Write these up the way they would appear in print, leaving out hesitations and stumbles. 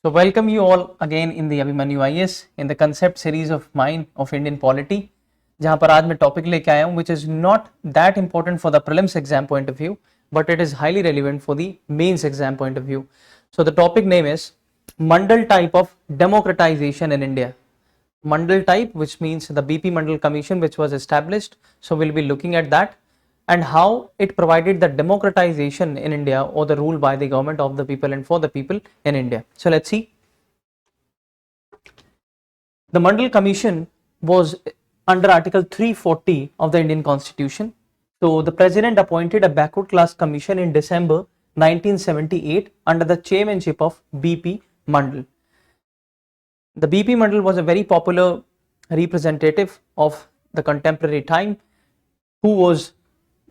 So welcome you all again in the abhimanuias in the concept series of mine of Indian polity, जहाँ पर आज मैं topic लेके आया हूँ which is not that important for the prelims exam point of view, but it is highly relevant for the mains exam point of view. So the topic name is Mondal type of democratization in India. Mondal type, which means the BP Mondal Commission which was established. So we'll be looking at that and how it provided the democratization in India or the rule by the government of the people and for the people in India. So let's see. The Mondal Commission was under Article 340 of the Indian Constitution. So the President appointed a backward class commission in December 1978 under the chairmanship of BP Mondal. The BP Mondal was a very popular representative of the contemporary time who was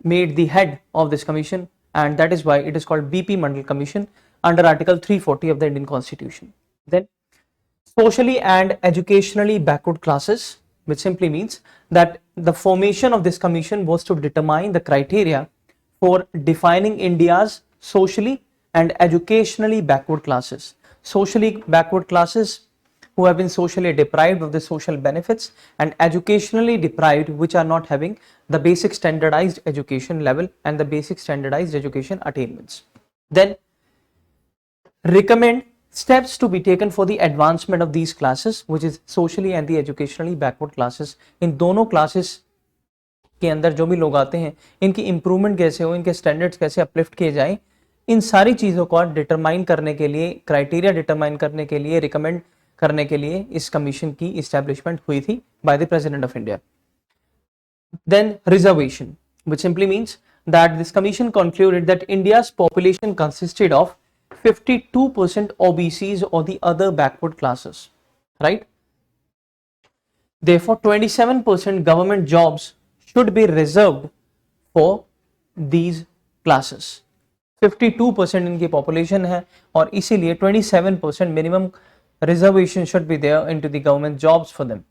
made the head of this commission, and that is why it is called BP Mondal Commission under Article 340 of the Indian Constitution. Then socially and educationally backward classes, which simply means that the formation of this commission was to determine the criteria for defining India's socially and educationally backward classes. Socially backward classes who have been socially deprived of the social benefits, and educationally deprived which are not having the basic standardized education level and the basic standardized education attainments. Then recommend steps to be taken for the advancement of these classes, which is socially and the educationally backward classes. इन दोनों classes के अंदर जो भी लोग आते हैं इनकी improvement कैसे हो, इनके स्टैंडर्ड्स कैसे अपलिफ्ट किए जाए, इन सारी चीज़ों को डिटरमाइन करने के लिए, क्राइटेरिया डिटरमाइन करने के लिए, रिकमेंड करने के लिए इस कमीशन की इस्टेब्लिशमेंट हुई थी by the president of India. Then reservation, which simply means that this commission concluded that India's population consisted of 52% OBCs or the other backward classes, right? Therefore 27% government jobs should be reserved for these classes. 52% इनकी population है और इसीलिए 27% minimum reservation should be there into the government jobs for them.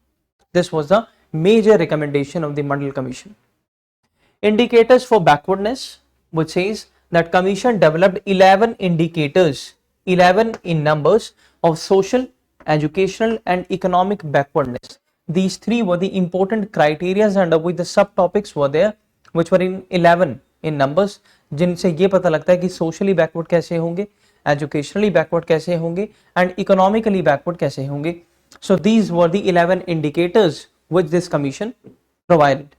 This was the major recommendation of the Mondal Commission. Indicators for backwardness, which says that Commission developed 11 indicators, 11 in numbers, of social, educational and economic backwardness. These three were the important criteria under which the subtopics were there, which were in 11 in numbers, जिनसे ये पता लगता है कि socially backward कैसे होंगे, educationally backward कैसे होंगे and economically backward कैसे होंगे. So these were the 11 indicators which this commission provided.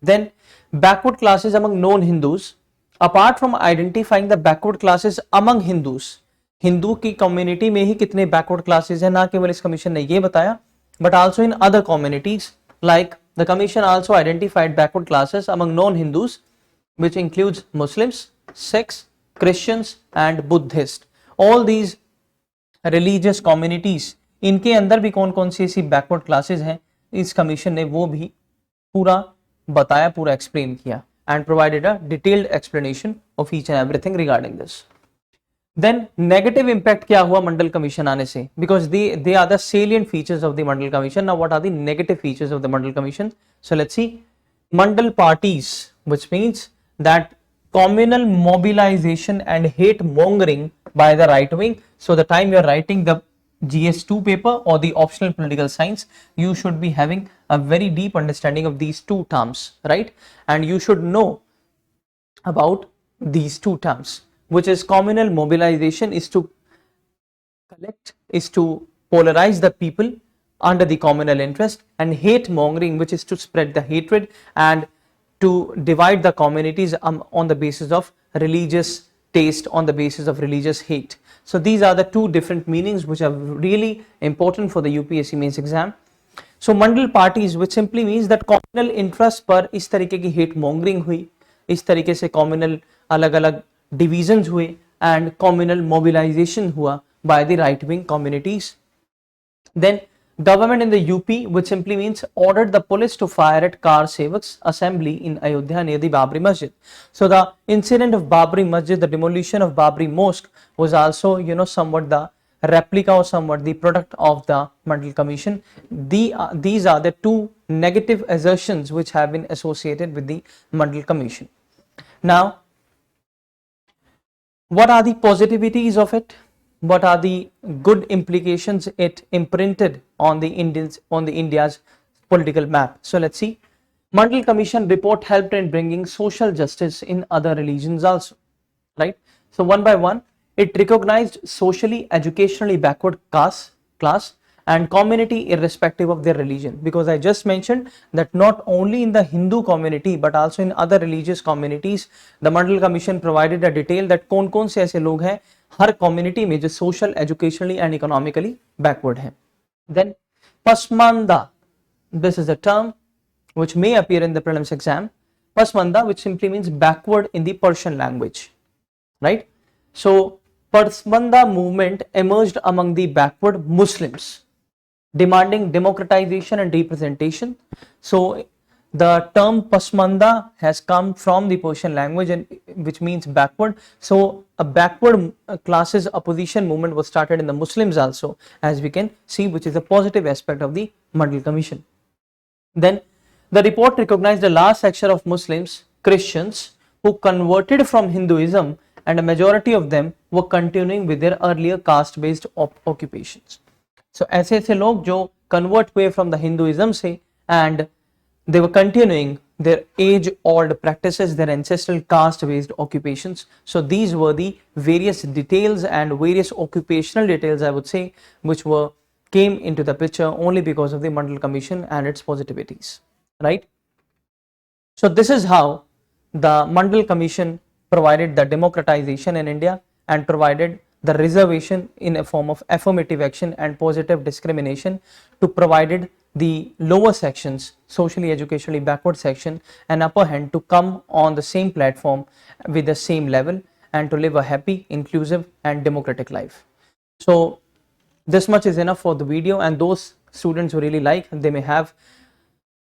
Then backward classes among non-Hindus. Apart from identifying the backward classes among Hindus, Hindu की कम्युनिटी में ही कितने बैकवर्ड क्लासेस हैं, ना केवल इस कमीशन ने ये बताया, but also in other communities, like the commission also identified backward classes among non-Hindus, which includes Muslims, Sikhs, Christians and Buddhists. All these religious communities, इनके अंदर भी कौन कौन सी ऐसी बैकवर्ड क्लासेस हैं, इस कमीशन ने वो भी पूरा बताया, पूरा एक्सप्लेन किया and provided a detailed explanation of each and everything regarding this. Then negative impact क्या हुआ मंडल कमीशन आने से, because they are the salient features of the Mondal Commission. Now what are the negative features of the Mondal Commission? So let's see. Mondal parties, which means that communal mobilization and hate mongering by the right wing. So the time you are writing the GS2 paper or the optional political science, you should be having a very deep understanding of these two terms, right? And you should know about these two terms, which is communal mobilization is to collect, is to polarize the people under the communal interest, and hate mongering, which is to spread the hatred and to divide the communities on the basis of religious taste, on the basis of religious hate. So these are the two different meanings which are really important for the UPSC mains exam. So Mondal parties, which simply means that communal interest पर इस तरीके की hate mongering हुई, इस तरीके से communal अलग अलग divisions हुए and communal mobilization हुआ by the right wing communities. Then government in the UP, which simply means ordered the police to fire at Car Sevaks assembly in Ayodhya near the Babri Masjid. So the incident of Babri Masjid, the demolition of Babri Mosque, was also, somewhat the replica or somewhat the product of the Mondal Commission. These are the two negative assertions which have been associated with the Mondal Commission. Now, what are the positivities of it? what are the good implications it imprinted on the India's political map. So let's see. Mondal Commission report helped in bringing social justice in other religions also, right? So one by one, it recognized socially, educationally backward class and community irrespective of their religion, because I just mentioned that not only in the Hindu community but also in other religious communities, the Mondal Commission provided a detail that कौन-कौन से ऐसे लोग हैं हर community में जो social, educationally and economically backward हैं. Then Pasmanda, this is a term which may appear in the prelims exam. Pasmanda, which simply means backward in the Persian language, right? So Pasmanda movement emerged among the backward Muslims, demanding democratization and representation. So the term Pasmanda has come from the Persian language, and which means backward. So a backward classes opposition movement was started in the Muslims also, as we can see, which is a positive aspect of the Mondal Commission. Then the report recognized a large section of Muslims, Christians, who converted from Hinduism, and a majority of them were continuing with their earlier caste-based occupations. So ऐसे लोग जो convert हुए from the Hinduism से, and they were continuing their age-old practices, their ancestral caste-based occupations. So these were the various details and various occupational details, I would say, which came into the picture only because of the Mondal Commission and its positivities, right? So this is how the Mondal Commission provided the democratization in India and provided the reservation in a form of affirmative action and positive discrimination to provided the lower sections, socially, educationally backward section, an upper hand to come on the same platform with the same level and to live a happy, inclusive and democratic life. So this much is enough for the video, and those students who really like, they may have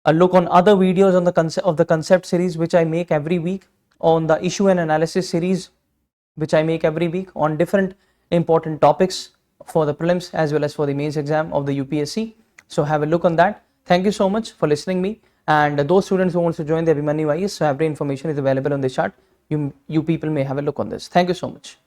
a look on other videos on the concept series which I make every week, on the issue and analysis series which I make every week on different important topics for the prelims as well as for the mains exam of the UPSC. So have a look on that. Thank you so much for listening me, and those students who want to join the abhimanuias, so every information is available on the chart. You people may have a look on this. Thank you so much.